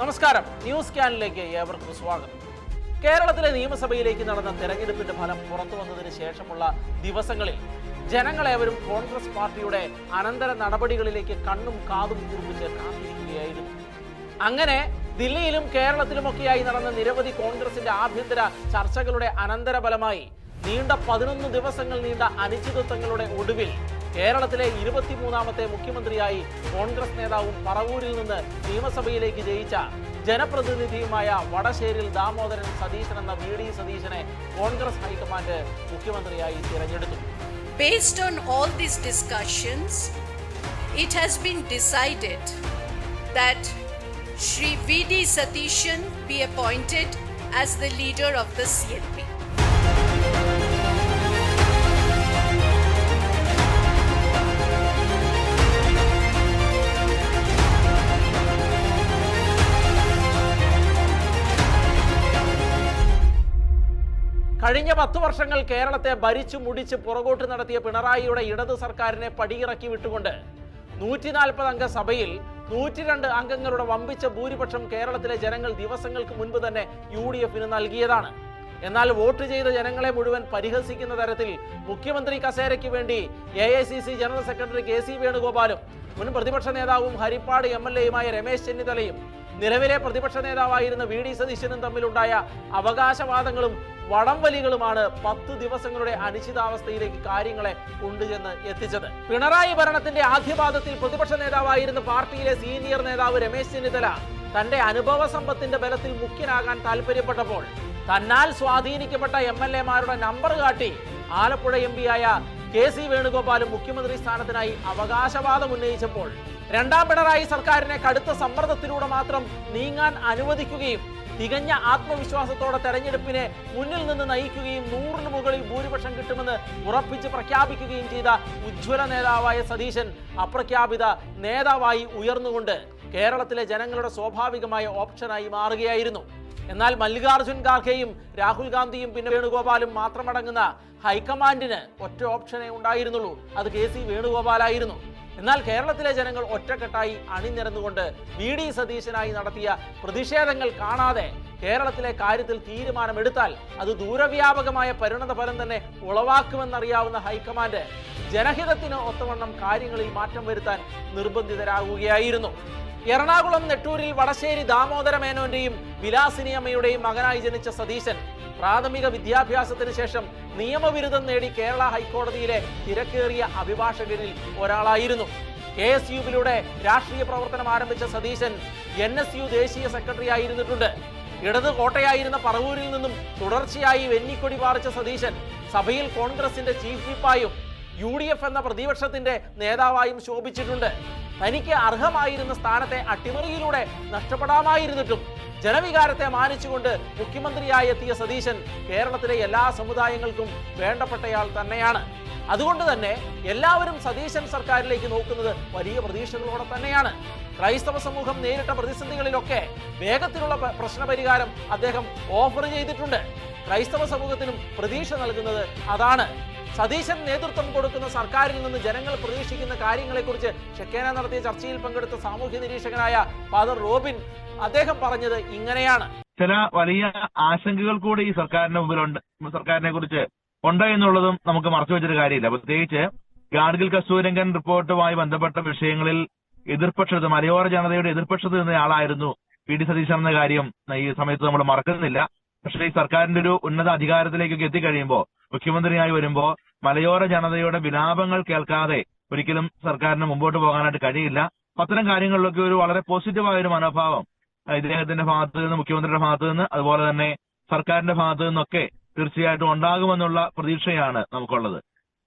നമസ്കാരം. ന്യൂസ് സ്കാനിലേക്ക് ഏവർക്കും സ്വാഗതം. കേരളത്തിലെ നിയമസഭയിലേക്ക് നടന്ന തെരഞ്ഞെടുപ്പിന്റെ ഫലം പുറത്തു വന്നതിന് ശേഷമുള്ള ദിവസങ്ങളിൽ ജനങ്ങളേവരും കോൺഗ്രസ് പാർട്ടിയുടെ അനന്തര നടപടികളിലേക്ക് കണ്ണും കാതും കുറിപ്പിച്ച് കാത്തിരിക്കുകയായിരുന്നു. അങ്ങനെ ദില്ലിയിലും കേരളത്തിലുമൊക്കെയായി നടന്ന നിരവധി കോൺഗ്രസിന്റെ ആഭ്യന്തര ചർച്ചകളുടെ അനന്തരഫലമായി നീണ്ട 11 ദിവസങ്ങൾ നീണ്ട അനിശ്ചിതത്വങ്ങളുടെ ഒടുവിൽ കേരളത്തിലെ 23ാമത്തെ മുഖ്യമന്ത്രിയായി കോൺഗ്രസ് നേതാവും പറവൂരിൽ നിന്ന് നിയമസഭയിലേക്ക് ജയിച്ച ജനപ്രതിനിധിയുമായ വടശ്ശേരിൽ ദാമോദരൻ സതീശൻ എന്ന വി ഡി സതീശനെ കോൺഗ്രസ് ഹൈക്കമാൻഡ് മുഖ്യമന്ത്രിയായി തിരഞ്ഞെടുത്തു. Based on all these discussions, it has been decided that Shri V.D. Satishan be appointed as the leader of the CLP. കഴിഞ്ഞ 10 വർഷങ്ങൾ കേരളത്തെ ഭരിച്ചു മുടിച്ച് പുറകോട്ട് നടത്തിയ പിണറായിയുടെ ഇടത് സർക്കാരിനെ പടിയിറക്കി വിട്ടുകൊണ്ട് 140 അംഗ സഭയിൽ 102 അംഗങ്ങളുടെ വമ്പിച്ച ഭൂരിപക്ഷം കേരളത്തിലെ ജനങ്ങൾ ദിവസങ്ങൾക്ക് മുൻപ് തന്നെ UDF നൽകിയതാണ്. എന്നാൽ വോട്ട് ചെയ്ത ജനങ്ങളെ മുഴുവൻ പരിഹസിക്കുന്ന തരത്തിൽ മുഖ്യമന്ത്രി കസേരയ്ക്ക് വേണ്ടി AICC ജനറൽ സെക്രട്ടറി KC വേണുഗോപാലും മുൻ പ്രതിപക്ഷ നേതാവും ഹരിപ്പാട് MLA രമേശ് ചെന്നിത്തലയും നിലവിലെ പ്രതിപക്ഷ നേതാവായിരുന്ന വി ഡി സതീശനും തമ്മിലുണ്ടായ അവകാശവാദങ്ങളും വടംവലികളുമാണ് 10 ദിവസങ്ങളുടെ അനിശ്ചിതാവസ്ഥയിലേക്ക് കാര്യങ്ങളെ കൊണ്ടുചെന്ന് എത്തിച്ചത്. പിണറായി ഭരണത്തിന്റെ ആദ്യപാദത്തിൽ പ്രതിപക്ഷ നേതാവായിരുന്ന പാർട്ടിയിലെ സീനിയർ നേതാവ് രമേശ് ചെന്നിത്തല തന്റെ അനുഭവ സമ്പത്തിന്റെ ബലത്തിൽ മുഖ്യനാകാൻ താല്പര്യപ്പെട്ടപ്പോൾ തന്നാൽ സ്വാധീനിക്കപ്പെട്ട MLA-മാരുടെ നമ്പർ കാട്ടി ആലപ്പുഴ MP KC വേണുഗോപാലും മുഖ്യമന്ത്രി സ്ഥാനത്തിനായി അവകാശവാദം ഉന്നയിച്ചപ്പോൾ രണ്ടാം പിണറായി സർക്കാരിനെ കടുത്ത സമ്മർദ്ദത്തിലൂടെ മാത്രം നീങ്ങാൻ അനുവദിക്കുകയും തികഞ്ഞ ആത്മവിശ്വാസത്തോടെ തെരഞ്ഞെടുപ്പിനെ മുന്നിൽ നിന്ന് നയിക്കുകയും 100-ന് മുകളിൽ ഭൂരിപക്ഷം കിട്ടുമെന്ന് ഉറപ്പിച്ച് പ്രഖ്യാപിക്കുകയും ചെയ്ത ഉജ്ജ്വല നേതാവായ സതീശൻ അപ്രഖ്യാപിത നേതാവായി ഉയർന്നുകൊണ്ട് കേരളത്തിലെ ജനങ്ങളുടെ സ്വാഭാവികമായ ഓപ്ഷനായി മാറുകയായിരുന്നു. എന്നാൽ മല്ലികാർജുൻ ഖാർഗെയും രാഹുൽ ഗാന്ധിയും പിന്നെ വേണുഗോപാലും മാത്രമടങ്ങുന്ന ഹൈക്കമാൻഡിന് ഒറ്റ ഓപ്ഷനേ ഉണ്ടായിരുന്നുള്ളൂ, അത് KC വേണുഗോപാലായിരുന്നു. എന്നാൽ കേരളത്തിലെ ജനങ്ങൾ ഒറ്റക്കെട്ടായി അണിനിരന്നുകൊണ്ട് വി ഡി സതീശനായി നടത്തിയ പ്രതിഷേധങ്ങൾ കാണാതെ കേരളത്തിലെ കാര്യത്തിൽ തീരുമാനമെടുത്താൽ അത് ദൂരവ്യാപകമായ പരിണത ഫലം തന്നെ ഉളവാക്കുമെന്നറിയാവുന്ന ഹൈക്കമാൻഡ് ജനഹിതത്തിന് ഒത്തവണ്ണം കാര്യങ്ങളിൽ മാറ്റം വരുത്താൻ നിർബന്ധിതരാകുകയായിരുന്നു. എറണാകുളം നെട്ടൂരിൽ വടശ്ശേരി ദാമോദര മേനോന്റെയും വിലാസിനി അമ്മയുടെയും മകനായി ജനിച്ച സതീശൻ പ്രാഥമിക വിദ്യാഭ്യാസത്തിന് ശേഷം നിയമബിരുദം നേടി കേരള ഹൈക്കോടതിയിലെ തിരക്കേറിയ അഭിഭാഷകരിൽ ഒരാളായിരുന്നു. KSUവിലൂടെ രാഷ്ട്രീയ പ്രവർത്തനം ആരംഭിച്ച സതീശൻ NSU ദേശീയ സെക്രട്ടറി ആയിരുന്നിട്ടുണ്ട്. ഇടത് കോട്ടയായിരുന്ന പറവൂരിൽ നിന്നും തുടർച്ചയായി വെന്നിക്കൊടി പാറിച്ച സതീശൻ സഭയിൽ കോൺഗ്രസിന്റെ ചീഫ് വിപ്പായും UDF എന്ന പ്രതിപക്ഷത്തിന്റെ നേതാവായും ശോഭിച്ചിട്ടുണ്ട്. തനിക്ക് അർഹമായിരുന്ന സ്ഥാനത്തെ അട്ടിമറിയിലൂടെ നഷ്ടപ്പെടാമായിരുന്നിട്ടും ജനവികാരത്തെ മാനിച്ചുകൊണ്ട് മുഖ്യമന്ത്രിയായി എത്തിയ സതീശൻ കേരളത്തിലെ എല്ലാ സമുദായങ്ങൾക്കും വേണ്ടപ്പെട്ടയാൾ തന്നെയാണ്. അതുകൊണ്ട് തന്നെ എല്ലാവരും സതീശൻ സർക്കാരിലേക്ക് നോക്കുന്നത് വലിയ പ്രതീക്ഷകളോടെ തന്നെയാണ്. ക്രൈസ്തവ സമൂഹം നേരിട്ട പ്രതിസന്ധികളിലൊക്കെ വേഗത്തിലുള്ള പ്രശ്നപരിഹാരം അദ്ദേഹം ഓഫർ ചെയ്തിട്ടുണ്ട്. ക്രൈസ്തവ സമൂഹത്തിനും പ്രതീക്ഷ നൽകുന്നത് അതാണ്. സതീശൻ നേതൃത്വം കൊടുക്കുന്ന സർക്കാരിൽ നിന്ന് ജനങ്ങൾ പ്രതീക്ഷിക്കുന്ന കാര്യങ്ങളെക്കുറിച്ച് ഷെക്കേന നടത്തിയ ചർച്ചയിൽ പങ്കെടുത്ത സാമൂഹ്യ നിരീക്ഷകനായ ഫാദർ റോബിൻ അദ്ദേഹം പറഞ്ഞത് ഇങ്ങനെയാണ്. ചില വലിയ ആശങ്കകൾ കൂടി ഈ സർക്കാരിന്റെ മുമ്പിലുണ്ട്, സർക്കാരിനെ കുറിച്ച് ഉണ്ട് എന്നുള്ളതും നമുക്ക് മറച്ചു വെച്ചൊരു കാര്യമില്ല. പ്രത്യേകിച്ച് ഗാഡ്ഗിൽ കസ്തൂരംഗൻ റിപ്പോർട്ടുമായി ബന്ധപ്പെട്ട വിഷയങ്ങളിൽ എതിർപക്ഷത്ത് മലയോര ജനതയുടെ എതിർപക്ഷത്ത് നിന്നയാളായിരുന്നു വി ഡി സതീശൻ എന്ന കാര്യം ഈ സമയത്ത് നമ്മൾ മറക്കുന്നില്ല. പക്ഷേ ഈ സർക്കാരിന്റെ ഒരു ഉന്നത അധികാരത്തിലേക്കൊക്കെ എത്തിക്കഴിയുമ്പോൾ മുഖ്യമന്ത്രിയായി വരുമ്പോൾ മലയോര ജനതയുടെ വിലാപങ്ങൾ കേൾക്കാതെ ഒരിക്കലും സർക്കാരിന് മുമ്പോട്ട് പോകാനായിട്ട് കഴിയില്ല. അത്തരം കാര്യങ്ങളിലൊക്കെ ഒരു വളരെ പോസിറ്റീവായ ഒരു മനോഭാവം ഇദ്ദേഹത്തിന്റെ ഭാഗത്ത് നിന്ന്, മുഖ്യമന്ത്രിയുടെ ഭാഗത്ത് നിന്ന്, അതുപോലെ തന്നെ സർക്കാരിന്റെ ഭാഗത്ത് നിന്നൊക്കെ തീർച്ചയായിട്ടും ഉണ്ടാകുമെന്നുള്ള പ്രതീക്ഷയാണ് നമുക്കുള്ളത്.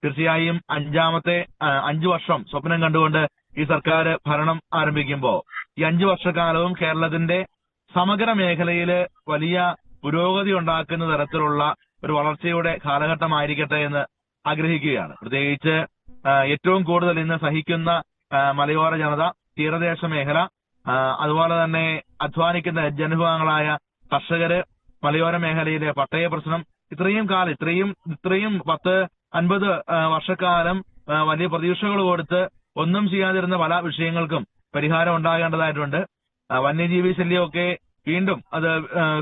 തീർച്ചയായും 5 വർഷം സ്വപ്നം കണ്ടുകൊണ്ട് ഈ സർക്കാർ ഭരണം ആരംഭിക്കുമ്പോൾ ഈ 5 വർഷക്കാലവും കേരളത്തിന്റെ സമഗ്ര മേഖലയിൽ വലിയ പുരോഗതി ഉണ്ടാക്കുന്ന തരത്തിലുള്ള ഒരു വളർച്ചയുടെ കാലഘട്ടമായിരിക്കട്ടെ എന്ന് ആഗ്രഹിക്കുകയാണ്. പ്രത്യേകിച്ച് ഏറ്റവും കൂടുതൽ ഇന്ന് സഹിക്കുന്ന മലയോര ജനത, തീരദേശ മേഖല, അതുപോലെ തന്നെ അധ്വാനിക്കുന്ന ജനവിഭാഗങ്ങളായ കർഷകര്, മലയോര മേഖലയിലെ പട്ടയ പ്രശ്നം, ഇത്രയും 10-50 വർഷക്കാലം വലിയ പ്രതീക്ഷകൾ കൊടുത്ത് ഒന്നും ചെയ്യാതിരുന്ന പല വിഷയങ്ങൾക്കും പരിഹാരം ഉണ്ടാകേണ്ടതായിട്ടുണ്ട്. വന്യജീവി ശല്യമൊക്കെ വീണ്ടും അത്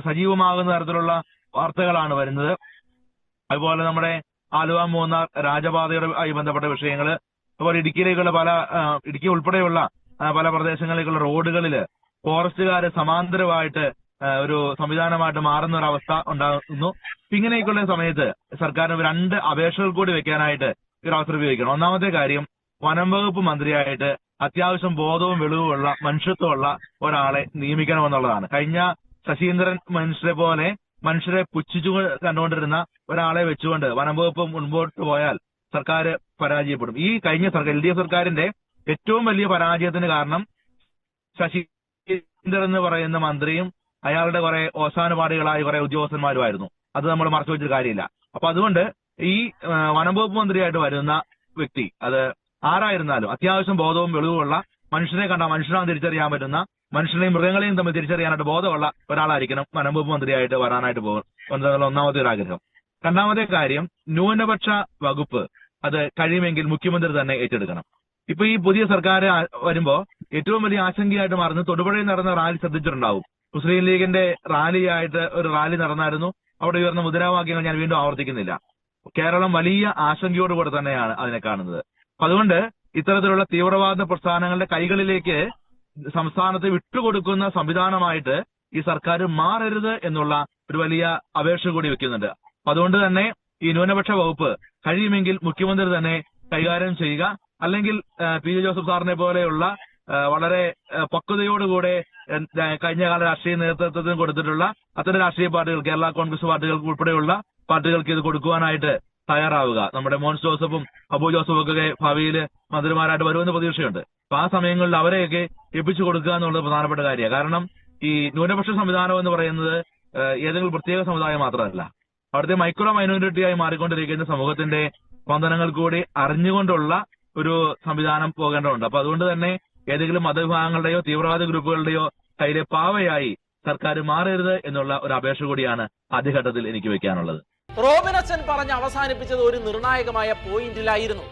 സജീവമാകുന്ന തരത്തിലുള്ള വാർത്തകളാണ് വരുന്നത്. അതുപോലെ നമ്മുടെ ആലുവ മൂന്നാർ രാജപാതയുമായി ബന്ധപ്പെട്ട വിഷയങ്ങൾ, അതുപോലെ ഇടുക്കിയിലേക്കുള്ള ഇടുക്കി ഉൾപ്പെടെയുള്ള പല പ്രദേശങ്ങളിലേക്കുള്ള റോഡുകളിൽ ഫോറസ്റ്റുകാര് സമാന്തരമായിട്ട് ഒരു സംവിധാനമായിട്ട് മാറുന്ന ഒരു അവസ്ഥ ഉണ്ടാകുന്നു. ഇങ്ങനെയൊക്കെയുള്ള സമയത്ത് സർക്കാരിന് 2 അപേക്ഷകൾ കൂടി വെക്കാനായിട്ട് ഈ അവസരം ഉപയോഗിക്കണം. ഒന്നാമത്തെ കാര്യം, വനം വകുപ്പ് മന്ത്രിയായിട്ട് അത്യാവശ്യം ബോധവും വെളിവുമുള്ള മനുഷ്യത്വമുള്ള ഒരാളെ നിയമിക്കണമെന്നുള്ളതാണ്. കഴിഞ്ഞ ശശീന്ദ്രൻ മനുഷ്യരെ പുച്ഛിച്ചു കണ്ടുകൊണ്ടിരുന്ന ഒരാളെ വെച്ചുകൊണ്ട് വനം വകുപ്പ് മുൻപോട്ട് പോയാൽ സർക്കാർ പരാജയപ്പെടും. ഈ കഴിഞ്ഞ LDF സർക്കാരിന്റെ ഏറ്റവും വലിയ പരാജയത്തിന് കാരണം ശശീന്ദ്രൻ എന്ന് പറയുന്ന മന്ത്രിയും അയാളുടെ കുറെ ഓശാനുപാടികളായ കുറെ ഉദ്യോഗസ്ഥന്മാരുമായിരുന്നു. അത് നമ്മൾ മറച്ചു വെച്ചൊരു കാര്യമില്ല. അപ്പൊ അതുകൊണ്ട് ഈ വനം വകുപ്പ് മന്ത്രിയായിട്ട് വരുന്ന വ്യക്തി അത് ആരായിരുന്നാലും അത്യാവശ്യം ബോധവും വെളിവുമുള്ള, മനുഷ്യനെ കണ്ട മനുഷ്യനാണെന്ന് തിരിച്ചറിയാൻ പറ്റുന്ന, മനുഷ്യനെയും മൃഗങ്ങളെയും തമ്മിൽ തിരിച്ചറിയാനായിട്ട് ബോധമുള്ള ഒരാളായിരിക്കണം വനം വകുപ്പ് മന്ത്രിയായിട്ട് വരാനായിട്ട് പോകുന്നത്. ഒന്നാമത്തെ ഒരു ആഗ്രഹം. രണ്ടാമത്തെ കാര്യം, ന്യൂനപക്ഷ വകുപ്പ് അത് കഴിയുമെങ്കിൽ മുഖ്യമന്ത്രി തന്നെ ഏറ്റെടുക്കണം. ഇപ്പൊ ഈ പുതിയ സർക്കാർ വരുമ്പോ ഏറ്റവും വലിയ ആശങ്കയായിട്ട് മാറുന്നത് തൊടുപുഴയിൽ നടന്ന റാലി ശ്രദ്ധിച്ചിട്ടുണ്ടാവും. മുസ്ലിം ലീഗിന്റെ റാലിയായിട്ട് ഒരു റാലി നടന്നായിരുന്നു. അവിടെ ഉയർന്ന മുദ്രാവാക്യങ്ങൾ ഞാൻ വീണ്ടും ആവർത്തിക്കുന്നില്ല. കേരളം വലിയ ആശങ്കയോടുകൂടെ തന്നെയാണ് അതിനെ കാണുന്നത്. അതുകൊണ്ട് ഇത്തരത്തിലുള്ള തീവ്രവാദ പ്രസ്ഥാനങ്ങളുടെ കൈകളിലേക്ക് സംസ്ഥാനത്ത് വിട്ടുകൊടുക്കുന്ന സംവിധാനമായിട്ട് ഈ സർക്കാർ മാറരുത് എന്നുള്ള ഒരു വലിയ അപേക്ഷ കൂടി വെക്കുന്നുണ്ട്. അതുകൊണ്ട് തന്നെ ഈ ന്യൂനപക്ഷ വകുപ്പ് കഴിയുമെങ്കിൽ മുഖ്യമന്ത്രി തന്നെ കൈകാര്യം ചെയ്യുക. അല്ലെങ്കിൽ പി ജെ ജോസഫ് സാറിനെ പോലെയുള്ള വളരെ പക്വതയോടുകൂടെ കഴിഞ്ഞ കാല രാഷ്ട്രീയ നേതൃത്വത്തിന് കൊടുത്തിട്ടുള്ള അത്തരം രാഷ്ട്രീയ പാർട്ടികൾ, കേരള കോൺഗ്രസ് പാർട്ടികൾക്ക് ഉൾപ്പെടെയുള്ള പാർട്ടികൾക്ക് ഇത് കൊടുക്കുവാനായിട്ട് തയ്യാറാവുക. നമ്മുടെ മോൻസ് ജോസഫും അബു ജോസഫും ഒക്കെ ഭാവിയിൽ മന്ത്രിമാരായിട്ട് വരുമെന്ന് പ്രതീക്ഷയുണ്ട്. അപ്പൊ ആ സമയങ്ങളിൽ അവരെയൊക്കെ എപ്പിച്ചു കൊടുക്കുക എന്നുള്ളത് പ്രധാനപ്പെട്ട കാര്യമാണ്. കാരണം ഈ ന്യൂനപക്ഷ സംവിധാനം എന്ന് പറയുന്നത് ഏതെങ്കിലും പ്രത്യേക സമുദായം മാത്രമല്ല, അവിടുത്തെ മൈക്രോ മൈനോറിറ്റിയായി മാറിക്കൊണ്ടിരിക്കുന്ന സമൂഹത്തിന്റെ സ്പന്ദനങ്ങൾ കൂടി അറിഞ്ഞുകൊണ്ടുള്ള ഒരു സംവിധാനം പോകേണ്ടതുണ്ട്. അപ്പൊ അതുകൊണ്ട് തന്നെ ഏതെങ്കിലും മതവിഭാഗങ്ങളുടെയോ തീവ്രവാദ ഗ്രൂപ്പുകളുടെയോ കയ്യിലെ പാവയായി സർക്കാർ മാറരുത് എന്നുള്ള ഒരു അപേക്ഷ കൂടിയാണ് ആദ്യഘട്ടത്തിൽ എനിക്ക് വെക്കാനുള്ളത്. റോബിനച്ചൻ പറഞ്ഞ് അവസാനിപ്പിച്ചത് ഒരു നിർണായകമായ പോയിന്റിലായിരുന്നു.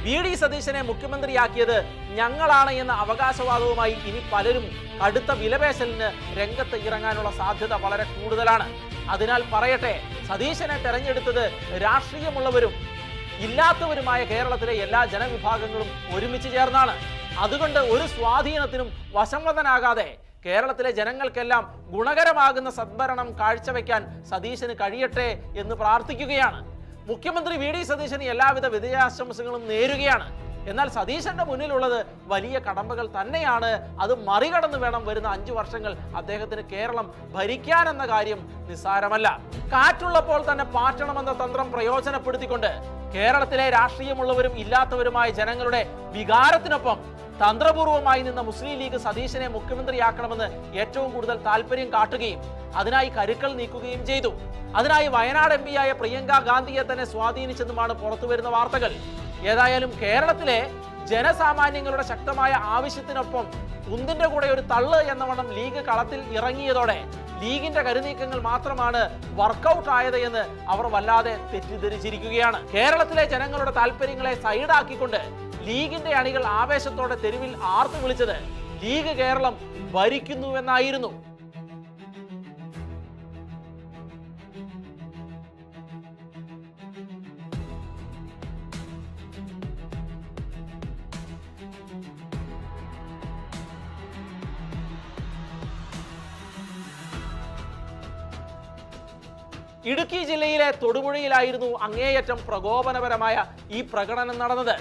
VD സതീശനെ മുഖ്യമന്ത്രിയാക്കിയത് ഞങ്ങളാണ് എന്ന അവകാശവാദവുമായി ഇനി പലരും കടുത്ത വിലപേശലിന് രംഗത്ത് ഇറങ്ങാനുള്ള സാധ്യത വളരെ കൂടുതലാണ്. അതിനാൽ പറയട്ടെ, സതീശനെ തെരഞ്ഞെടുത്തത് രാഷ്ട്രീയമുള്ളവരും ഇല്ലാത്തവരുമായ കേരളത്തിലെ എല്ലാ ജനവിഭാഗങ്ങളും ഒരുമിച്ച് ചേർന്നാണ്. അതുകൊണ്ട് ഒരു സ്വാധീനത്തിനും വശംവദനാകാതെ കേരളത്തിലെ ജനങ്ങൾക്കെല്ലാം ഗുണകരമാകുന്ന സദ്ഭരണം കാഴ്ചവെക്കാൻ സതീശന് കഴിയട്ടെ എന്ന് പ്രാർത്ഥിക്കുകയാണ്. മുഖ്യമന്ത്രി VD സതീശന് എല്ലാവിധ വിജയാശംസകളും നേരുകയാണ്. എന്നാൽ സതീശന്റെ മുന്നിലുള്ളത് വലിയ കടമ്പകൾ തന്നെയാണ്. അത് മറികടന്ന് വേണം വരുന്ന 5 വർഷങ്ങൾ അദ്ദേഹത്തിന് കേരളം ഭരിക്കാനെന്ന കാര്യം നിസ്സാരമല്ല. കാറ്റുള്ളപ്പോൾ തന്നെ പാറ്റണമെന്ന തന്ത്രം പ്രയോജനപ്പെടുത്തിക്കൊണ്ട് കേരളത്തിലെ രാഷ്ട്രീയമുള്ളവരും ഇല്ലാത്തവരുമായ ജനങ്ങളുടെ വികാരത്തിനൊപ്പം തന്ത്രപൂർവമായി നിന്ന മുസ്ലിം ലീഗ് സതീശനെ മുഖ്യമന്ത്രിയാക്കണമെന്ന് ഏറ്റവും കൂടുതൽ താല്പര്യം കാട്ടുകയും അതിനായി കരുക്കൾ നീക്കുകയും ചെയ്തു. അതിനായി വയനാട് MP ആയ പ്രിയങ്ക ഗാന്ധിയെ തന്നെ സ്വാധീനിച്ചെന്നുമാണ് പുറത്തുവരുന്ന വാർത്തകൾ. ഏതായാലും കേരളത്തിലെ ജനസാമാന്യങ്ങളുടെ ശക്തമായ ആവശ്യത്തിനൊപ്പം ഉന്തിന്റെ കൂടെ ഒരു തള്ള് എന്നവണ്ണം ലീഗ് കളത്തിൽ ഇറങ്ങിയതോടെ ലീഗിന്റെ കരുനീക്കങ്ങൾ മാത്രമാണ് വർക്കൗട്ട് ആയത് എന്ന് അവർ വല്ലാതെ തെറ്റിദ്ധരിച്ചിരിക്കുകയാണ്. കേരളത്തിലെ ജനങ്ങളുടെ താല്പര്യങ്ങളെ സൈഡാക്കിക്കൊണ്ട് ലീഗിന്റെ അണികൾ ആവേശത്തോടെ തെരുവിൽ ആർത്തു വിളിച്ചത് ലീഗ് കേരളം ഭരിക്കുന്നുവെന്നായിരുന്നു. ഇടുക്കി ജില്ലയിലെ തൊടുപുഴയിലായിരുന്നു അങ്ങേയറ്റം പ്രകോപനപരമായ ഈ പ്രകടനം നടന്നത്.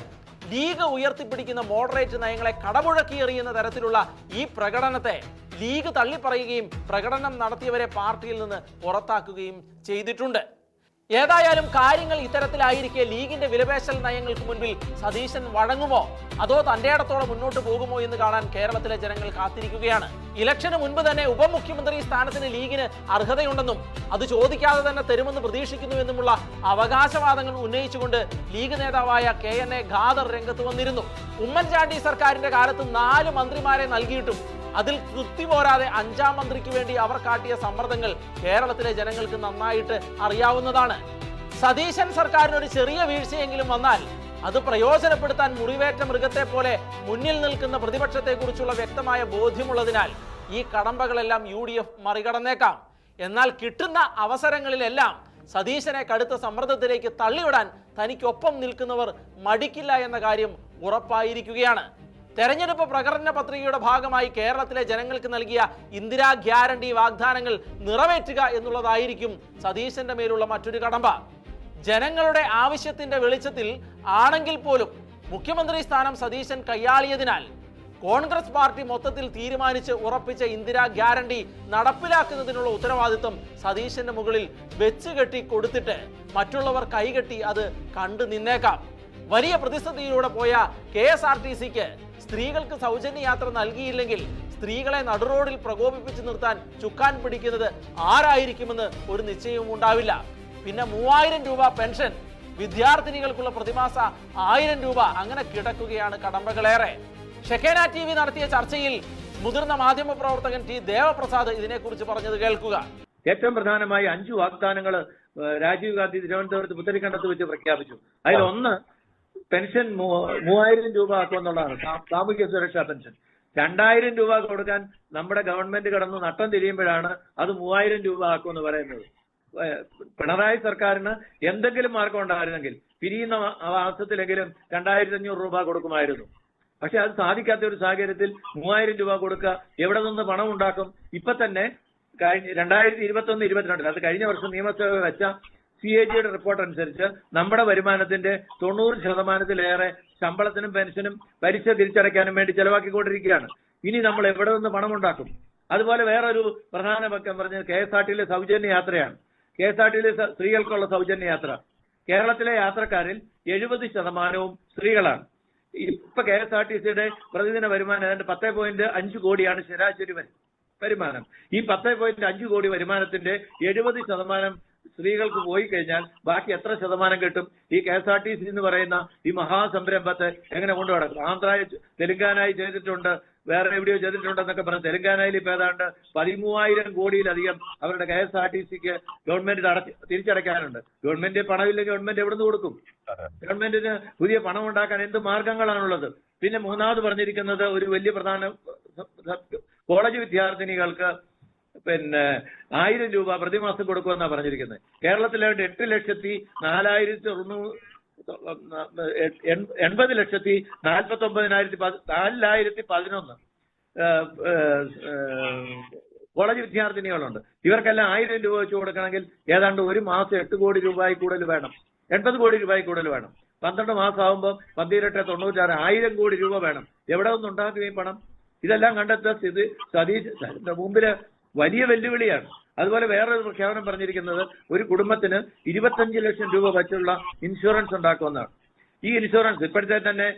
ലീഗ് ഉയർത്തിപ്പിടിക്കുന്ന മോഡറേറ്റ് നയങ്ങളെ കടമുഴക്കിയെറിയുന്ന തരത്തിലുള്ള ഈ പ്രകടനത്തെ ലീഗ് തള്ളിപ്പറയുകയും പ്രകടനം നടത്തിയവരെ പാർട്ടിയിൽ നിന്ന് പുറത്താക്കുകയും ചെയ്തിട്ടുണ്ട്. ഏതായാലും കാര്യങ്ങൾ ഇത്തരത്തിലായിരിക്കെ ലീഗിന്റെ വിലപേശൽ നയങ്ങൾക്ക് മുൻപിൽ സതീശൻ വഴങ്ങുമോ അതോ തന്റെ ഇടത്തോടെ മുന്നോട്ട് പോകുമോ എന്ന് കാണാൻ കേരളത്തിലെ ജനങ്ങൾ കാത്തിരിക്കുകയാണ്. ഇലക്ഷന് മുൻപ് തന്നെ ഉപമുഖ്യമന്ത്രി സ്ഥാനത്തിന് ലീഗിന് അർഹതയുണ്ടെന്നും അത് ചോദിക്കാതെ തന്നെ തരുമെന്ന് പ്രതീക്ഷിക്കുന്നുവെന്നുമുള്ള അവകാശവാദങ്ങൾ ഉന്നയിച്ചുകൊണ്ട് ലീഗ് നേതാവായ KNA ഖാദർ രംഗത്ത് വന്നിരുന്നു. ഉമ്മൻചാണ്ടി സർക്കാരിന്റെ കാലത്ത് 4 മന്ത്രിമാരെ നൽകിയിട്ടും അതിൽ തൃപ്തി പോരാതെ 5ാം മന്ത്രിക്ക് വേണ്ടി അവർ കാട്ടിയ സമ്മർദ്ദങ്ങൾ കേരളത്തിലെ ജനങ്ങൾക്ക് നന്നായിട്ട് അറിയാവുന്നതാണ്. സതീശൻ സർക്കാരിന് ഒരു ചെറിയ വീഴ്ചയെങ്കിലും വന്നാൽ അത് പ്രയോജനപ്പെടുത്താൻ മുറിവേറ്റ മൃഗത്തെ പോലെ മുന്നിൽ നിൽക്കുന്ന പ്രതിപക്ഷത്തെക്കുറിച്ചുള്ള വ്യക്തമായ ബോധ്യമുള്ളതിനാൽ ഈ കടമ്പകളെല്ലാം UDF മറികടന്നേക്കാം. എന്നാൽ കിട്ടുന്ന അവസരങ്ങളിലെല്ലാം സതീശനെ കടുത്ത സമ്മർദ്ദത്തിലേക്ക് തള്ളിവിടാൻ തനിക്കൊപ്പം നിൽക്കുന്നവർ മടിക്കില്ല എന്ന കാര്യം ഉറപ്പായിരിക്കുകയാണ്. തെരഞ്ഞെടുപ്പ് പ്രകടന പത്രികയുടെ ഭാഗമായി കേരളത്തിലെ ജനങ്ങൾക്ക് നൽകിയ ഇന്ദിരാ ഗ്യാരണ്ടി വാഗ്ദാനങ്ങൾ നിറവേറ്റുക എന്നുള്ളതായിരിക്കും സതീശന്റെ മേലുള്ള മറ്റൊരു കടമ്പ. ജനങ്ങളുടെ ആവശ്യത്തിന്റെ വെളിച്ചത്തിൽ ആണെങ്കിൽ പോലും മുഖ്യമന്ത്രി സ്ഥാനം സതീശൻ കൈയാളിയതിനാൽ കോൺഗ്രസ് പാർട്ടി മൊത്തത്തിൽ തീരുമാനിച്ച് ഉറപ്പിച്ച ഇന്ദിരാ ഗ്യാരണ്ടി നടപ്പിലാക്കുന്നതിനുള്ള ഉത്തരവാദിത്വം സതീശന്റെ മുകളിൽ വെച്ചുകെട്ടി കൊടുത്തിട്ട് മറ്റുള്ളവർ കൈകെട്ടി അത് കണ്ടു നിന്നേക്കാം. വലിയ പ്രതിസന്ധിയിലൂടെ പോയ KSRTCക്ക് സ്ത്രീകൾക്ക് സൗജന്യ യാത്ര നൽകിയില്ലെങ്കിൽ സ്ത്രീകളെ നടുറോഡിൽ പ്രകോപിപ്പിച്ച് നിർത്താൻ ചുക്കാൻ പിടിക്കുന്നത് ആരായിരിക്കുമെന്ന് ഒരു നിശ്ചയവും ഉണ്ടാവില്ല. പിന്നെ 3000 രൂപ പെൻഷൻ, വിദ്യാർത്ഥിനികൾക്കുള്ള പ്രതിമാസ 1000 രൂപ, അങ്ങനെ കിടക്കുകയാണ് കടമ്പകളേറെ. ഷെക്കേന TV നടത്തിയ ചർച്ചയിൽ മുതിർന്ന മാധ്യമപ്രവർത്തകൻ T. ദേവപ്രസാദ് ഇതിനെക്കുറിച്ച് പറഞ്ഞത് കേൾക്കുക. ഏറ്റവും പ്രധാനമായി 5 വാഗ്ദാനങ്ങൾ രാജീവ് ഗാന്ധി തിരുവനന്തപുരത്ത് പുത്തരിക്കണ്ടത്ത് വെച്ച് പ്രഖ്യാപിച്ചു. അതിലൊന്ന് പെൻഷൻ 3000 രൂപ ആക്കുമെന്നുള്ളതാണ്, സാമൂഹ്യ സുരക്ഷാ പെൻഷൻ. 2000 രൂപ കൊടുക്കാൻ നമ്മുടെ ഗവൺമെന്റ് കടന്ന് നട്ടം തിരിയുമ്പോഴാണ് അത് 3000 രൂപ ആക്കുമെന്ന് പറയുന്നത്. പിണറായി സർക്കാരിന് എന്തെങ്കിലും മാർഗം ഉണ്ടായിരുന്നെങ്കിൽ പിരിയുന്ന മാസത്തിലെങ്കിലും 2500 രൂപ കൊടുക്കുമായിരുന്നു. പക്ഷെ അത് സാധിക്കാത്ത ഒരു സാഹചര്യത്തിൽ 3000 രൂപ കൊടുക്കുക, എവിടെ നിന്ന് പണം ഉണ്ടാക്കും? ഇപ്പൊ തന്നെ 2021-22 അത് കഴിഞ്ഞ വർഷം നിയമസഭ വെച്ച CAGയുടെ റിപ്പോർട്ട് അനുസരിച്ച് നമ്മുടെ വരുമാനത്തിന്റെ 90% ശമ്പളത്തിനും പെൻഷനും പലിശ തിരിച്ചടയ്ക്കാനും വേണ്ടി ചെലവാക്കിക്കൊണ്ടിരിക്കുകയാണ്. ഇനി നമ്മൾ എവിടെ നിന്ന് പണം ഉണ്ടാക്കും? അതുപോലെ വേറൊരു പ്രധാന പക്കം പറഞ്ഞത് KSRTCയിലെ സൗജന്യ യാത്രയാണ്. KSRTCയിലെ സ്ത്രീകൾക്കുള്ള സൗജന്യ യാത്ര. കേരളത്തിലെ യാത്രക്കാരിൽ 70% സ്ത്രീകളാണ്. ഇപ്പൊ KSRTCയുടെ പ്രതിദിന വരുമാനം ഏതാണ്ട് 10.5 കോടിയാണ് ശരാശരി വരുമാനം. ഈ 10.5 കോടി വരുമാനത്തിന്റെ 70% സ്ത്രീകൾക്ക് പോയി കഴിഞ്ഞാൽ ബാക്കി എത്ര ശതമാനം കിട്ടും? ഈ KSRTC എന്ന് പറയുന്ന ഈ മഹാസംരംഭത്തെ എങ്ങനെ കൊണ്ടുനടക്കും? ആന്ധ്രയിൽ, തെലങ്കാനയിൽ ചെയ്തിട്ടുണ്ട്, വേറെ എവിടെയോ ചെയ്തിട്ടുണ്ടെന്നൊക്കെ പറഞ്ഞു. തെലങ്കാനയിൽ ഇപ്പൊ ഏതാണ്ട് 13,000 കോടിയിലധികം അവരുടെ KSRTCക്ക് ഗവൺമെന്റ് തിരിച്ചടയ്ക്കാനുണ്ട്. ഗവൺമെന്റ് പണമില്ലെങ്കിൽ ഗവൺമെന്റ് എവിടെ നിന്ന് കൊടുക്കും? ഗവൺമെന്റിന് പുതിയ പണം ഉണ്ടാക്കാൻ എന്ത് മാർഗങ്ങളാണുള്ളത്? പിന്നെ മൂന്നാമത് പറഞ്ഞിരിക്കുന്നത് ഒരു വലിയ പ്രധാന കോളേജ് വിദ്യാർത്ഥിനികൾക്ക് 1000 രൂപ പ്രതിമാസം കൊടുക്കുമെന്നാണ് പറഞ്ഞിരിക്കുന്നത്. കേരളത്തിലെ 8,80,49,411 കോളേജ് വിദ്യാർത്ഥിനികളുണ്ട്. ഇവർക്കെല്ലാം 1000 രൂപ വെച്ച് കൊടുക്കണമെങ്കിൽ ഏതാണ്ട് ഒരു മാസം 8 കോടി രൂപയിൽ കൂടുതൽ വേണം, 80 കോടി രൂപയിൽ കൂടുതൽ വേണം. 12 മാസം ആകുമ്പോൾ 12-96 1000 കോടി രൂപ വേണം. എവിടെ നിന്ന് ഉണ്ടാക്കും ഈ പണം? ഇതെല്ലാം കണ്ടെത്ത സതീശന്റെ മുമ്പില് വലിയ വെല്ലുവിളിയാണ്. അതുപോലെ വേറൊരു പ്രഖ്യാപനം പറഞ്ഞിരിക്കുന്നത് ഒരു കുടുംബത്തിന് 25 ലക്ഷം രൂപ വെച്ചുള്ള ഇൻഷുറൻസ് ഉണ്ടാക്കുമെന്നാണ്. ഈ ഇൻഷുറൻസ് ഇപ്പോഴത്തെ തന്നെ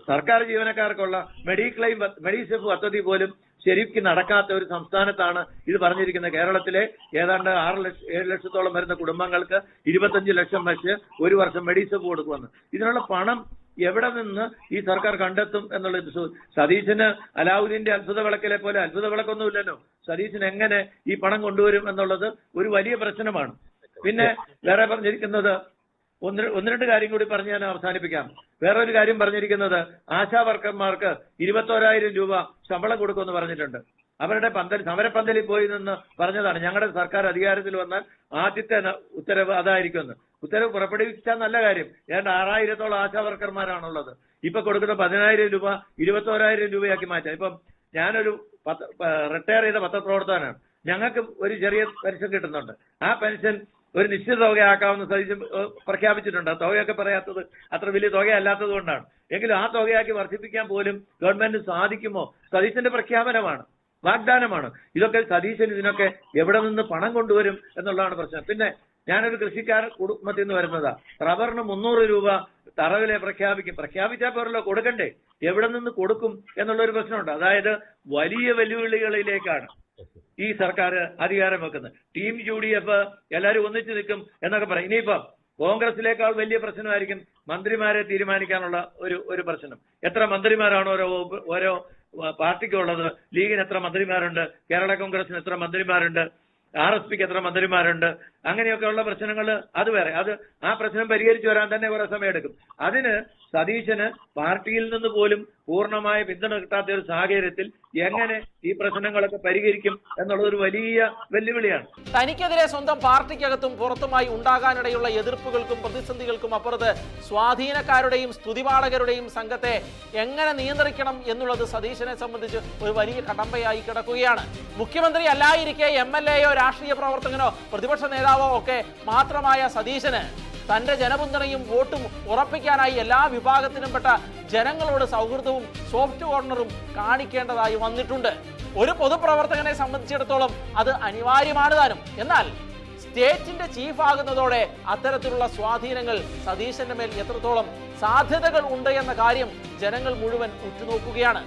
സർക്കാർ ജീവനക്കാർക്കുള്ള മെഡിസെഫ് പദ്ധതി പോലും ശരിക്കും നടക്കാത്ത ഒരു സംസ്ഥാനത്താണ് ഇത് പറഞ്ഞിരിക്കുന്നത്. കേരളത്തിലെ ഏതാണ്ട് 7 ലക്ഷത്തോളം വരുന്ന കുടുംബങ്ങൾക്ക് 25 ലക്ഷം വെച്ച് ഒരു വർഷം മെഡിസെഫ് കൊടുക്കുമെന്ന്. ഇതിനുള്ള പണം എവിടെ നിന്ന് ഈ സർക്കാർ കണ്ടെത്തും എന്നുള്ളത് സതീശന് അലാവുദ്ദീന്റെ അത്ഭുത വിളക്കിലെ പോലെ അത്ഭുത വിളക്കൊന്നുമില്ലല്ലോ. സതീശന് എങ്ങനെ ഈ പണം കൊണ്ടുവരും എന്നുള്ളത് ഒരു വലിയ പ്രശ്നമാണ്. പിന്നെ വേറെ പറഞ്ഞിരിക്കുന്നത് ഒന്ന് രണ്ട് കാര്യം കൂടി പറഞ്ഞ് ഞാൻ അവസാനിപ്പിക്കാം. വേറൊരു കാര്യം പറഞ്ഞിരിക്കുന്നത് ആശാ വർക്കർമാർക്ക് 21,000 രൂപ ശമ്പളം കൊടുക്കുമെന്ന് പറഞ്ഞിട്ടുണ്ട്. അവരുടെ സമരപ്പന്തലിൽ പോയി നിന്ന് പറഞ്ഞതാണ്, ഞങ്ങളുടെ സർക്കാർ അധികാരത്തിൽ വന്നാൽ ആദ്യത്തെ ഉത്തരവ് അതായിരിക്കുമെന്ന്. ഉത്തരവ് പുറപ്പെടുവിച്ചാൽ നല്ല കാര്യം. ഏതാണ്ട് 6,000-ഓളം ആശാ വർക്കർമാരാണുള്ളത്. ഇപ്പൊ കൊടുക്കുന്ന 10,000 രൂപ 21,000 രൂപയാക്കി മാറ്റാം. ഇപ്പം ഞാനൊരു റിട്ടയർ ചെയ്ത പത്രപ്രവർത്തകനാണ്. ഞങ്ങൾക്ക് ഒരു ചെറിയ പെൻഷൻ കിട്ടുന്നുണ്ട്. ആ പെൻഷൻ ഒരു നിശ്ചിത തുകയാക്കാമെന്ന് സതീശൻ പ്രഖ്യാപിച്ചിട്ടുണ്ട്. തുകയൊക്കെ പറയാത്തത് അത്ര വലിയ തുകയല്ലാത്തത് കൊണ്ടാണ്. എങ്കിലും ആ തുകയാക്കി വർദ്ധിപ്പിക്കാൻ പോലും ഗവൺമെന്റ് സാധിക്കുമോ? സതീശന്റെ പ്രഖ്യാപനമാണ്, വാഗ്ദാനമാണ്. ഇതൊക്കെ സതീശൻ ഇതിനൊക്കെ എവിടെ നിന്ന് പണം കൊണ്ടുവരും എന്നുള്ളതാണ് പ്രശ്നം. പിന്നെ ഞാനൊരു കൃഷിക്കാരൻ കുടുംബത്തിൽ നിന്ന് വരുന്നതാ. റബ്ബറിന് 300 രൂപ തറവിലെ പ്രഖ്യാപിച്ചാൽ പോരല്ലോ, കൊടുക്കണ്ടേ? എവിടെ നിന്ന് കൊടുക്കും എന്നുള്ളൊരു പ്രശ്നമുണ്ട്. അതായത് വലിയ വെല്ലുവിളികളിലേക്കാണ് ഈ സർക്കാർ അധികാരം വെക്കുന്നത്. ടീം UDF എല്ലാവരും ഒന്നിച്ചു നിൽക്കും എന്നൊക്കെ പറയും. ഇനിയിപ്പം കോൺഗ്രസിലേക്കാൾ വലിയ പ്രശ്നമായിരിക്കും മന്ത്രിമാരെ തീരുമാനിക്കാനുള്ള ഒരു പ്രശ്നം. എത്ര മന്ത്രിമാരാണ് ഓരോ പാർട്ടിക്കുള്ളത്? ലീഗിന് എത്ര മന്ത്രിമാരുണ്ട്? കേരള കോൺഗ്രസിന് എത്ര മന്ത്രിമാരുണ്ട്? RSPക്ക് എത്ര മന്ത്രിമാരുണ്ട്, അങ്ങനെയൊക്കെയുള്ള പ്രശ്നങ്ങൾ അത് വേറെ. ആ പ്രശ്നം പരിഹരിച്ചു വരാൻ തന്നെ കുറെ സമയം എടുക്കും. അതിന് സതീശന് പാർട്ടിയിൽ നിന്ന് പോലും പൂർണ്ണമായ പിന്തുണ കിട്ടാത്ത ഒരു സാഹചര്യത്തിൽ എങ്ങനെ ഈ പ്രശ്നങ്ങളൊക്കെ പരിഹരിക്കും എന്നുള്ളത് ഒരു വലിയ വെല്ലുവിളിയാണ്. തനിക്കെതിരെ സ്വന്തം പാർട്ടിക്കകത്തും പുറത്തുമായി ഉണ്ടാകാനിടയുള്ള എതിർപ്പുകൾക്കും പ്രതിസന്ധികൾക്കും അപ്പുറത്ത് സ്വാധീനക്കാരുടെയും സ്തുതിപാഠകരുടെയും സംഘത്തെ എങ്ങനെ നിയന്ത്രിക്കണം എന്നുള്ളത് സതീശനെ സംബന്ധിച്ച് ഒരു വലിയ കടമ്പയായി കിടക്കുകയാണ്. മുഖ്യമന്ത്രി അല്ലായിരിക്കെ MLAയോ രാഷ്ട്രീയ പ്രവർത്തകനോ പ്രതിപക്ഷ നേതാവോ ഒക്കെ മാത്രമായ സതീശന് തന്റെ ജനപിന്തുണയും വോട്ടും ഉറപ്പിക്കാനായി എല്ലാ വിഭാഗത്തിനും പെട്ട ജനങ്ങളോട് സൗഹൃദവും സോഫ്റ്റ് കോർണറും കാണിക്കേണ്ടതായി വന്നിട്ടുണ്ട്. ഒരു പൊതുപ്രവർത്തകനെ സംബന്ധിച്ചിടത്തോളം അത് അനിവാര്യമാണ് താനും. എന്നാൽ സ്റ്റേറ്റിന്റെ ചീഫ് ആകുന്നതോടെ അത്തരത്തിലുള്ള സ്വാധീനങ്ങൾ സതീശന്റെ മേൽ എത്രത്തോളം സാധ്യതകൾ ഉണ്ട് എന്ന കാര്യം ജനങ്ങൾ മുഴുവൻ ഉറ്റുനോക്കുകയാണ്.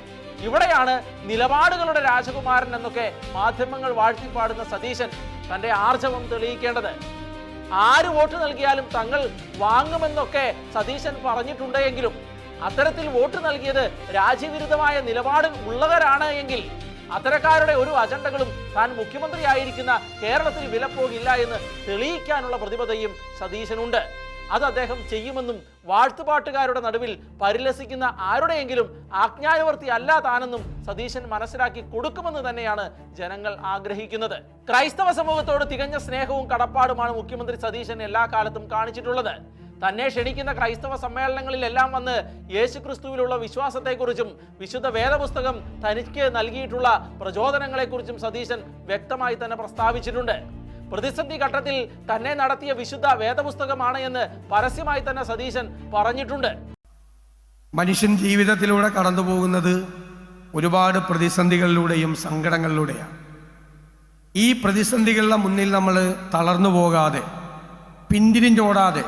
ഇവിടെയാണ് നിലപാടുകളുടെ രാജകുമാരൻ എന്നൊക്കെ മാധ്യമങ്ങൾ വാഴ്ത്തിപ്പാടുന്ന സതീശൻ തന്റെ ആർജവം തെളിയിക്കേണ്ടത്. ആര് വോട്ട് നൽകിയാലും തങ്ങൾ വാങ്ങുമെന്നൊക്കെ സതീശൻ പറഞ്ഞിട്ടുണ്ടെങ്കിലും അത്തരത്തിൽ വോട്ട് നൽകിയത് രാജ്യവിരുദ്ധമായ നിലപാട് ഉള്ളവരാണ് എങ്കിൽ അത്തരക്കാരുടെ ഒരു അജണ്ടകളും താൻ മുഖ്യമന്ത്രിയായിരിക്കുന്ന കേരളത്തിൽ വിലപ്പോകില്ല എന്ന് തെളിയിക്കാനുള്ള പ്രതിബദ്ധതയും സതീശനുണ്ട്. അത് അദ്ദേഹം ചെയ്യുമെന്നും വാഴ്ത്തുപാട്ടുകാരുടെ നടുവിൽ പരിലസിക്കുന്ന ആരുടെയെങ്കിലും ആജ്ഞാനുവർത്തി അല്ല താനെന്നും സതീശൻ മനസ്സിലാക്കി കൊടുക്കുമെന്ന് തന്നെയാണ് ജനങ്ങൾ ആഗ്രഹിക്കുന്നത്. ക്രൈസ്തവ സമൂഹത്തോട് തികഞ്ഞ സ്നേഹവും കടപ്പാടുമാണ് മുഖ്യമന്ത്രി സതീശൻ എല്ലാ കാലത്തും കാണിച്ചിട്ടുള്ളത്. തന്നെ ക്ഷണിക്കുന്ന ക്രൈസ്തവ സമ്മേളനങ്ങളിലെല്ലാം വന്ന് യേശുക്രിസ്തുവിലുള്ള വിശ്വാസത്തെക്കുറിച്ചും വിശുദ്ധ വേദപുസ്തകം തനിക്ക് നൽകിയിട്ടുള്ള പ്രചോദനങ്ങളെക്കുറിച്ചും സതീശൻ വ്യക്തമായി തന്നെ പ്രസ്താവിച്ചിട്ടുണ്ട്. പ്രതിസന്ധി ഘട്ടത്തിൽ തന്നെ നടത്തിയ വിശുദ്ധ വേദപുസ്തകമാണ് എന്ന് പരസ്യമായി തന്നെ സതീശൻ പറഞ്ഞിട്ടുണ്ട്. മനുഷ്യൻ ജീവിതത്തിലൂടെ കടന്നു പോകുന്നത് ഒരുപാട് പ്രതിസന്ധികളിലൂടെയും സങ്കടങ്ങളിലൂടെയാണ്. ഈ പ്രതിസന്ധികളുടെ മുന്നിൽ നമ്മൾ തളർന്നു പോകാതെ പിന്തിരിഞ്ഞോടാതെ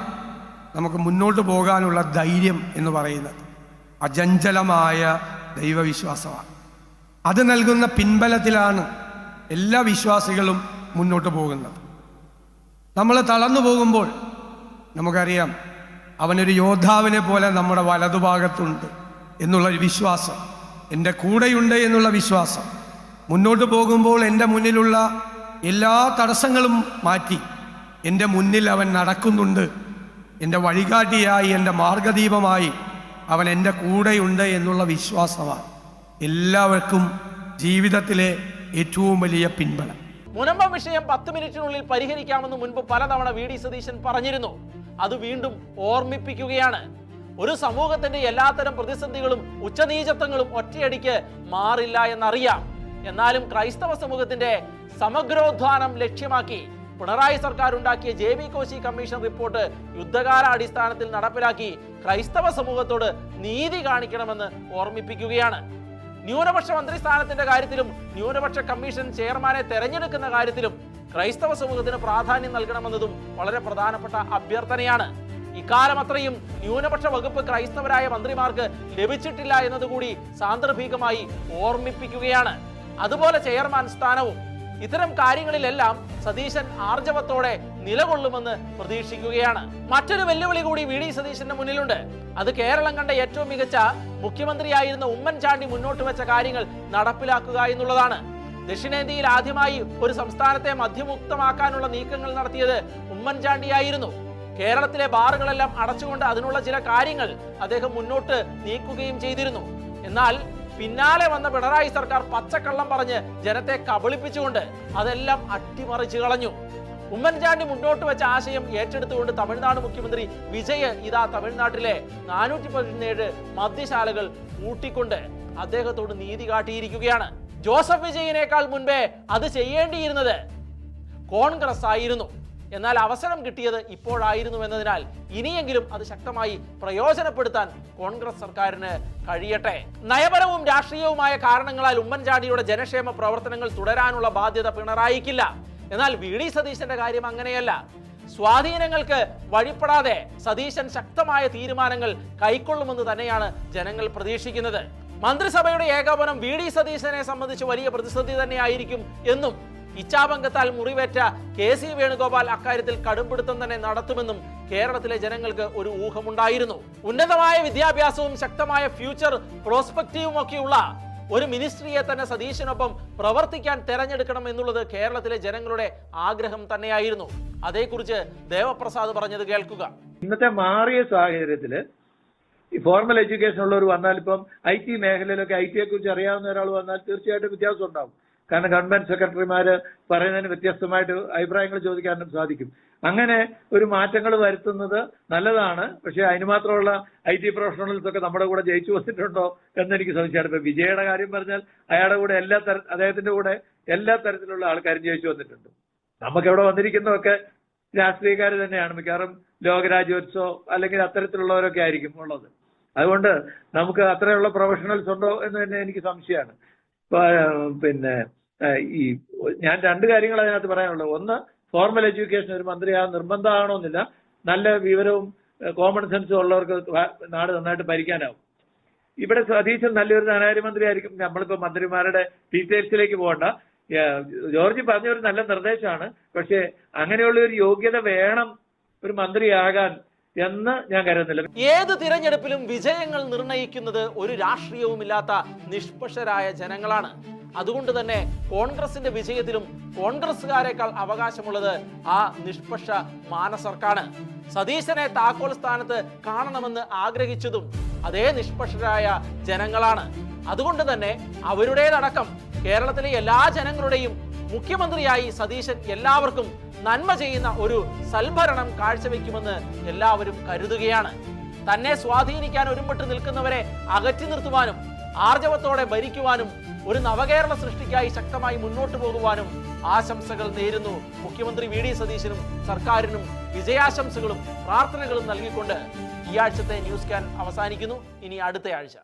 നമുക്ക് മുന്നോട്ട് പോകാനുള്ള ധൈര്യം എന്ന് പറയുന്നത് അചഞ്ചലമായ ദൈവവിശ്വാസമാണ്. അത് നൽകുന്ന പിൻബലത്തിലാണ് എല്ലാ വിശ്വാസികളും മുന്നോട്ട് പോകുന്നത്. നമ്മൾ തളർന്നു പോകുമ്പോൾ നമുക്കറിയാം അവനൊരു യോദ്ധാവിനെ പോലെ നമ്മുടെ വലതുഭാഗത്തുണ്ട് എന്നുള്ളൊരു വിശ്വാസം, എൻ്റെ കൂടെയുണ്ട് എന്നുള്ള വിശ്വാസം. മുന്നോട്ട് പോകുമ്പോൾ എൻ്റെ മുന്നിലുള്ള എല്ലാ തടസ്സങ്ങളും മാറ്റി എൻ്റെ മുന്നിൽ അവൻ നടക്കുന്നുണ്ട്, എൻ്റെ വഴികാട്ടിയായി എൻ്റെ മാർഗദീപമായി അവൻ എൻ്റെ കൂടെയുണ്ട് എന്നുള്ള വിശ്വാസമാണ് എല്ലാവർക്കും ജീവിതത്തിലെ ഏറ്റവും വലിയ പിൻബലം. മുനമ്പം വിഷയം 10 മിനിറ്റിനുള്ളിൽ പരിഹരിക്കാമെന്ന് മുൻപ് പലതവണ VD സതീശൻ പറഞ്ഞിരുന്നു. അത് വീണ്ടും ഓർമ്മിപ്പിക്കുകയാണ്. ഒരു സമൂഹത്തിന്റെ എല്ലാത്തരം പ്രതിസന്ധികളും ഉച്ചനീചത്വങ്ങളും ഒറ്റയടിക്ക് മാറില്ല എന്നറിയാം. എന്നാലും ക്രൈസ്തവ സമൂഹത്തിന്റെ സമഗ്രോദ്ധാനം ലക്ഷ്യമാക്കി പിണറായി സർക്കാർ ഉണ്ടാക്കിയ JB കോശി കമ്മീഷൻ റിപ്പോർട്ട് യുദ്ധകാലാടിസ്ഥാനത്തിൽ നടപ്പിലാക്കി ക്രൈസ്തവ സമൂഹത്തോട് നീതി കാണിക്കണമെന്ന് ഓർമ്മിപ്പിക്കുകയാണ്. ന്യൂനപക്ഷ മന്ത്രി സ്ഥാനത്തിന്റെ കാര്യത്തിലും ന്യൂനപക്ഷ കമ്മീഷൻ ചെയർമാനെ തെരഞ്ഞെടുക്കുന്ന കാര്യത്തിലും ക്രൈസ്തവ സമൂഹത്തിന് പ്രാധാന്യം നൽകണമെന്നതും വളരെ പ്രധാനപ്പെട്ട അഭ്യർത്ഥനയാണ്. ഇക്കാലം അത്രയും ന്യൂനപക്ഷ വകുപ്പ് ക്രൈസ്തവരായ മന്ത്രിമാർക്ക് ലഭിച്ചിട്ടില്ല എന്നതുകൂടി സാന്ദർഭികമായി ഓർമ്മിപ്പിക്കുകയാണ്. അതുപോലെ ചെയർമാൻ സ്ഥാനവും. ഇത്തരം കാര്യങ്ങളിലെല്ലാം സതീശൻ ആർജവത്തോടെ നിലകൊള്ളുമെന്ന് പ്രതീക്ഷിക്കുകയാണ്. മറ്റൊരു വെല്ലുവിളി കൂടി VD സതീശന്റെ മുന്നിലുണ്ട്. അത് കേരളം കണ്ട ഏറ്റവും മികച്ച മുഖ്യമന്ത്രിയായിരുന്ന ഉമ്മൻചാണ്ടി മുന്നോട്ട് വെച്ച കാര്യങ്ങൾ നടപ്പിലാക്കുക എന്നുള്ളതാണ്. ദക്ഷിണേന്ത്യയിൽ ആദ്യമായി ഒരു സംസ്ഥാനത്തെ മദ്യമുക്തമാക്കാനുള്ള നീക്കങ്ങൾ നടത്തിയത് ഉമ്മൻചാണ്ടിയായിരുന്നു. കേരളത്തിലെ ബാറുകളെല്ലാം അടച്ചുകൊണ്ട് അതിനുള്ള ചില കാര്യങ്ങൾ അദ്ദേഹം മുന്നോട്ട് നീക്കുകയും ചെയ്തിരുന്നു. എന്നാൽ പിന്നാലെ വന്ന പിണറായി സർക്കാർ പച്ചക്കള്ളം പറഞ്ഞ് ജനത്തെ കബളിപ്പിച്ചുകൊണ്ട് അതെല്ലാം അട്ടിമറിച്ചു കളഞ്ഞു. ഉമ്മൻചാണ്ടി മുന്നോട്ട് വെച്ച ആശയം ഏറ്റെടുത്തുകൊണ്ട് തമിഴ്നാട് മുഖ്യമന്ത്രി വിജയ് ഇതാ തമിഴ്നാട്ടിലെ 417 മദ്യശാലകൾ പൂട്ടിക്കൊണ്ട് അദ്ദേഹത്തോട് നീതി കാട്ടിയിരിക്കുകയാണ്. ജോസഫ് വിജയിനേക്കാൾ മുൻപേ അത് ചെയ്യേണ്ടിയിരുന്നത് കോൺഗ്രസ് ആയിരുന്നു. എന്നാൽ അവസരം കിട്ടിയത് ഇപ്പോഴായിരുന്നു എന്നതിനാൽ ഇനിയെങ്കിലും അത് ശക്തമായി പ്രയോജനപ്പെടുത്താൻ കോൺഗ്രസ് സർക്കാരിന് കഴിയട്ടെ. നയപരവും രാഷ്ട്രീയവുമായ കാരണങ്ങളാൽ ഉമ്മൻചാണ്ടിയുടെ ജനക്ഷേമ പ്രവർത്തനങ്ങൾ തുടരാനുള്ള ബാധ്യത പിണറായിക്കില്ല. എന്നാൽ VD സതീശന്റെ കാര്യം അങ്ങനെയല്ല. സ്വാധീനങ്ങൾക്ക് വഴിപ്പെടാതെ സതീശൻ ശക്തമായ തീരുമാനങ്ങൾ കൈക്കൊള്ളുമെന്ന് തന്നെയാണ് ജനങ്ങൾ പ്രതീക്ഷിക്കുന്നത്. മന്ത്രിസഭയുടെ ഏകോപനം VD സതീശനെ സംബന്ധിച്ച് വലിയ പ്രതിസന്ധി തന്നെയായിരിക്കും എന്നും ഇച്ഛാഭംഗത്താൽ മുറിവേറ്റ KC വേണുഗോപാൽ അക്കാര്യത്തിൽ കടുംപിടുത്തം തന്നെ നടത്തുമെന്നും കേരളത്തിലെ ജനങ്ങൾക്ക് ഒരു ഊഹമുണ്ടായിരുന്നു. ഉന്നതമായ വിദ്യാഭ്യാസവും ശക്തമായ ഫ്യൂച്ചർ പ്രോസ്പെക്റ്റീവും ഒക്കെയുള്ള ഒരു മിനിസ്ട്രിയെ തന്നെ സതീശനൊപ്പം പ്രവർത്തിക്കാൻ തെരഞ്ഞെടുക്കണം എന്നുള്ളത് കേരളത്തിലെ ജനങ്ങളുടെ ആഗ്രഹം തന്നെയായിരുന്നു. അതേക്കുറിച്ച് ദേവപ്രസാദ് പറഞ്ഞത് കേൾക്കുക. ഇന്നത്തെ മാറിയ സാഹചര്യത്തില് ഈ ഫോർമൽ എഡ്യൂക്കേഷൻ ഉള്ളവർ വന്നാൽ, ഇപ്പം IT മേഖലയിലൊക്കെ IT യെ കുറിച്ച് അറിയാവുന്ന ഒരാൾ വന്നാൽ തീർച്ചയായിട്ടും വ്യത്യാസം ഉണ്ടാവും. കാരണം ഗവൺമെന്റ് സെക്രട്ടറിമാര് പറയുന്നതിന് വ്യത്യസ്തമായിട്ട് അഭിപ്രായങ്ങൾ ചോദിക്കാനും സാധിക്കും. അങ്ങനെ ഒരു മാറ്റങ്ങൾ വരുത്തുന്നത് നല്ലതാണ്. പക്ഷെ അതിന് മാത്രമുള്ള IT പ്രൊഫഷണൽസ് ഒക്കെ നമ്മുടെ കൂടെ ജയിച്ചു വന്നിട്ടുണ്ടോ എന്നെനിക്ക് സംശയമാണ്. ഇപ്പൊ വിജയുടെ കാര്യം പറഞ്ഞാൽ അയാളുടെ കൂടെ അദ്ദേഹത്തിന്റെ കൂടെ എല്ലാ തരത്തിലുള്ള ആൾക്കാരും ജയിച്ചു വന്നിട്ടുണ്ട്. നമുക്കെവിടെ വന്നിരിക്കുന്നതൊക്കെ രാഷ്ട്രീയക്കാർ തന്നെയാണ്. മിക്കവാറും ലോകരാജ്യോത്സവോ അല്ലെങ്കിൽ അത്തരത്തിലുള്ളവരൊക്കെ ആയിരിക്കും ഉള്ളത്. അതുകൊണ്ട് നമുക്ക് അത്രയുള്ള പ്രൊഫഷണൽസ് ഉണ്ടോ എന്ന് തന്നെ എനിക്ക് സംശയമാണ്. പിന്നെ ഈ ഞാൻ 2 കാര്യങ്ങൾ അതിനകത്ത് പറയാനുള്ളത്. ഒന്ന്, ഫോർമൽ എഡ്യൂക്കേഷൻ ഒരു മന്ത്രിയാകാൻ നിർബന്ധമാകണമെന്നില്ല. നല്ല വിവരവും കോമൺ സെൻസും ഉള്ളവർക്ക് നാട് നന്നായിട്ട് ഭരിക്കാനാവും. ഇവിടെ സതീശൻ നല്ലൊരു ധനകാര്യമന്ത്രി ആയിരിക്കും. നമ്മളിപ്പോ മന്ത്രിമാരുടെ ഡീറ്റെയിൽസിലേക്ക് പോകണ്ട. ജോർജ് പറഞ്ഞ ഒരു നല്ല നിർദ്ദേശമാണ്. പക്ഷെ അങ്ങനെയുള്ള ഒരു യോഗ്യത വേണം ഒരു മന്ത്രിയാകാൻ എന്ന് ഞാൻ കരുതുന്നില്ല. ഏത് തിരഞ്ഞെടുപ്പിലും വിജയങ്ങൾ നിർണയിക്കുന്നത് ഒരു രാഷ്ട്രീയവുമില്ലാത്ത നിഷ്പക്ഷരായ ജനങ്ങളാണ്. അതുകൊണ്ട് തന്നെ കോൺഗ്രസിന്റെ വിജയത്തിലും കോൺഗ്രസുകാരെക്കാൾ അവകാശമുള്ളത് ആ നിഷ്പക്ഷ മാനസർക്കാണ്. സതീശനെ താക്കോൽ സ്ഥാനത്ത് കാണണമെന്ന് ആഗ്രഹിച്ചതും അതേ നിഷ്പക്ഷരായ ജനങ്ങളാണ്. അതുകൊണ്ട് തന്നെ അവരുടേതടക്കം കേരളത്തിലെ എല്ലാ ജനങ്ങളുടെയും മുഖ്യമന്ത്രിയായി സതീശൻ എല്ലാവർക്കും നന്മ ചെയ്യുന്ന ഒരു സൽഭരണം കാഴ്ചവെക്കുമെന്ന് എല്ലാവരും കരുതുകയാണ്. തന്നെ സ്വാധീനിക്കാൻ ഒരുമ്പെട്ട് നിൽക്കുന്നവരെ അകറ്റി നിർത്തുവാനും ആർജവത്തോടെ ഭരിക്കുവാനും ഒരു നവകേരള സൃഷ്ടിക്കായി ശക്തമായി മുന്നോട്ട് പോകുവാനും ആശംസകൾ നേരുന്നു. മുഖ്യമന്ത്രി VD സതീശനും സർക്കാരിനും വിജയാശംസകളും പ്രാർത്ഥനകളും നൽകിക്കൊണ്ട് ഈ ആഴ്ചത്തെ ന്യൂസ് സ്കാൻ അവസാനിക്കുന്നു. ഇനി അടുത്ത ആഴ്ച.